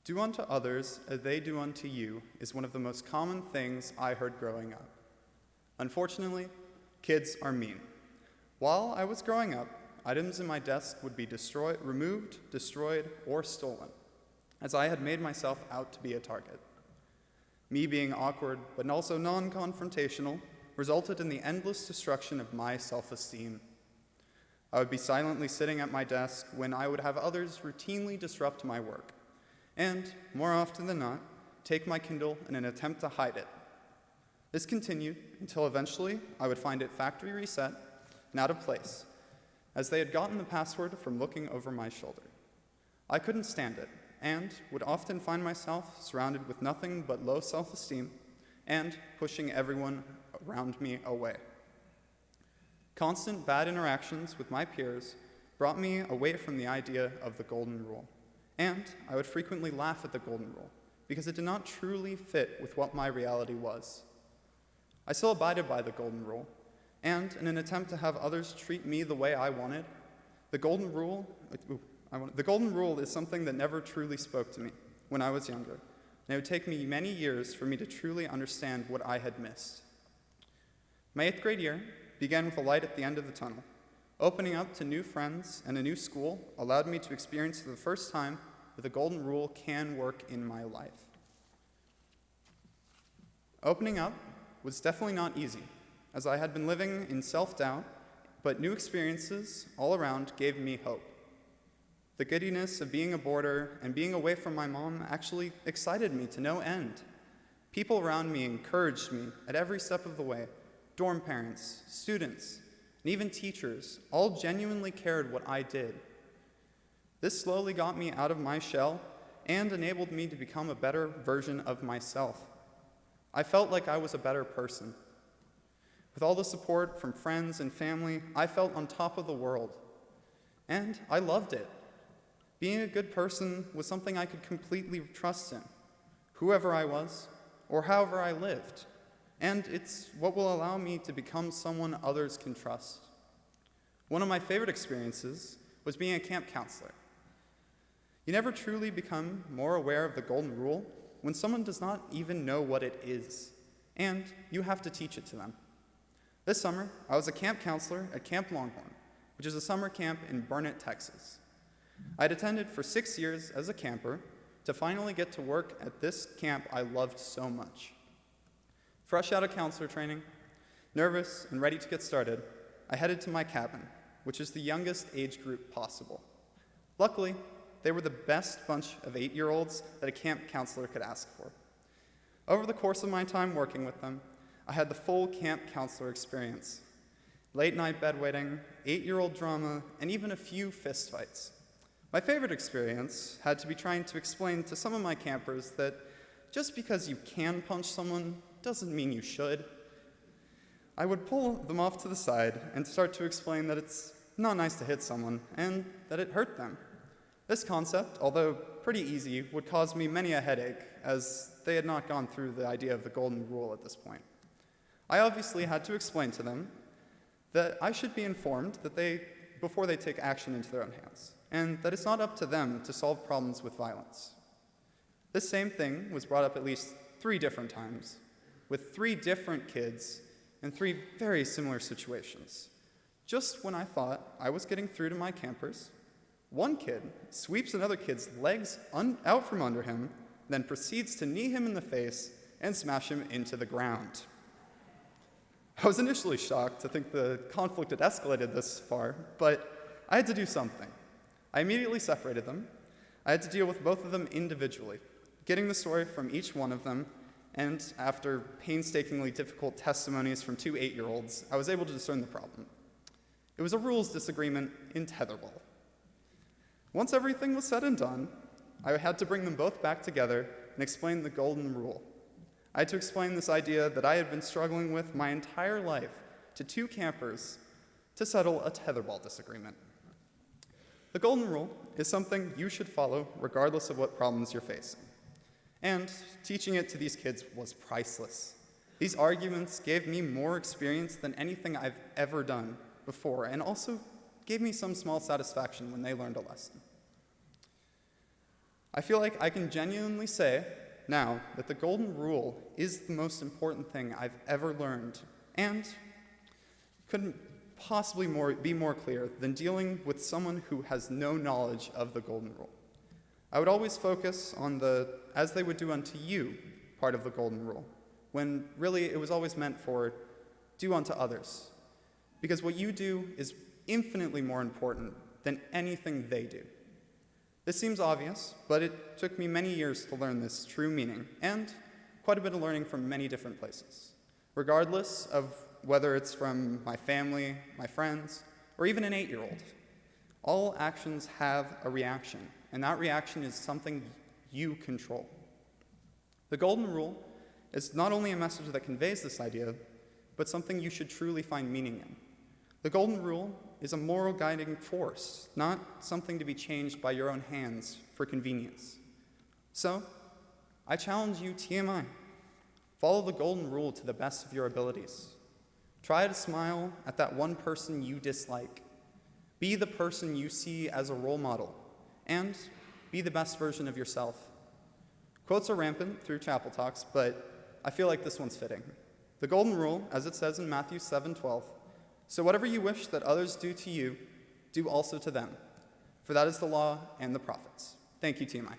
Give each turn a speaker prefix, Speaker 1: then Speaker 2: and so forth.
Speaker 1: Do unto others as they do unto you is one of the most common things I heard growing up. Unfortunately, kids are mean. While I was growing up, items in my desk would be removed, destroyed, or stolen, as I had made myself out to be a target. Me being awkward, but also non-confrontational, resulted in the endless destruction of my self-esteem. I would be silently sitting at my desk when I would have others routinely disrupt my work, and, more often than not, take my Kindle in an attempt to hide it. This continued until eventually I would find it factory reset and out of place, as they had gotten the password from looking over my shoulder. I couldn't stand it, and would often find myself surrounded with nothing but low self-esteem and pushing everyone around me away. Constant bad interactions with my peers brought me away from the idea of the golden rule, and I would frequently laugh at the golden rule because it did not truly fit with what my reality was. I still abided by the golden rule, and in an attempt to have others treat me the way I wanted, the golden rule is something that never truly spoke to me when I was younger, and it would take me many years for me to truly understand what I had missed. My 8th grade year began with a light at the end of the tunnel. Opening up to new friends and a new school allowed me to experience for the first time that the golden rule can work in my life. Opening up was definitely not easy, as I had been living in self-doubt, but new experiences all around gave me hope. The giddiness of being a boarder and being away from my mom actually excited me to no end. People around me encouraged me at every step of the way. Dorm parents, students, and even teachers all genuinely cared what I did. This slowly got me out of my shell and enabled me to become a better version of myself. I felt like I was a better person. With all the support from friends and family, I felt on top of the world. And I loved it. Being a good person was something I could completely trust in, whoever I was, or however I lived. And it's what will allow me to become someone others can trust. One of my favorite experiences was being a camp counselor. You never truly become more aware of the golden rule when someone does not even know what it is, and you have to teach it to them. This summer, I was a camp counselor at Camp Longhorn, which is a summer camp in Burnet, Texas. I'd attended for 6 years as a camper to finally get to work at this camp I loved so much. Fresh out of counselor training, nervous and ready to get started, I headed to my cabin, which is the youngest age group possible. Luckily, they were the best bunch of 8-year-olds that a camp counselor could ask for. Over the course of my time working with them, I had the full camp counselor experience. Late-night bedwetting, 8-year-old drama, and even a few fistfights. My favorite experience had to be trying to explain to some of my campers that just because you can punch someone doesn't mean you should. I would pull them off to the side and start to explain that it's not nice to hit someone and that it hurt them. This concept, although pretty easy, would cause me many a headache, as they had not gone through the idea of the golden rule at this point. I obviously had to explain to them that I should be informed before they take action into their own hands, and that it's not up to them to solve problems with violence. This same thing was brought up at least 3 different times, with 3 different kids in 3 very similar situations. Just when I thought I was getting through to my campers, one kid sweeps another kid's legs out from under him, then proceeds to knee him in the face and smash him into the ground. I was initially shocked to think the conflict had escalated this far, but I had to do something. I immediately separated them. I had to deal with both of them individually, getting the story from each one of them, and after painstakingly difficult testimonies from 2 8-year-olds, I was able to discern the problem. It was a rules disagreement in tetherball. Once everything was said and done, I had to bring them both back together and explain the golden rule. I had to explain this idea that I had been struggling with my entire life to 2 campers to settle a tetherball disagreement. The golden rule is something you should follow regardless of what problems you're facing. And teaching it to these kids was priceless. These arguments gave me more experience than anything I've ever done before, and also gave me some small satisfaction when they learned a lesson. I feel like I can genuinely say now that the golden rule is the most important thing I've ever learned, and couldn't possibly be more clear than dealing with someone who has no knowledge of the golden rule. I would always focus on the "as they would do unto you" part of the golden rule, when really it was always meant for "do unto others," because what you do is infinitely more important than anything they do. This seems obvious, but it took me many years to learn this true meaning, and quite a bit of learning from many different places. Regardless of whether it's from my family, my friends, or even an 8-year-old, all actions have a reaction, and that reaction is something you control. The golden rule is not only a message that conveys this idea, but something you should truly find meaning in. The golden rule is a moral guiding force, not something to be changed by your own hands for convenience. So, I challenge you, TMI, follow the golden rule to the best of your abilities. Try to smile at that one person you dislike. Be the person you see as a role model, and be the best version of yourself. Quotes are rampant through chapel talks, but I feel like this one's fitting. The golden rule, as it says in Matthew 7:12, "So whatever you wish that others do to you, do also to them. For that is the law and the prophets." Thank you, TMI.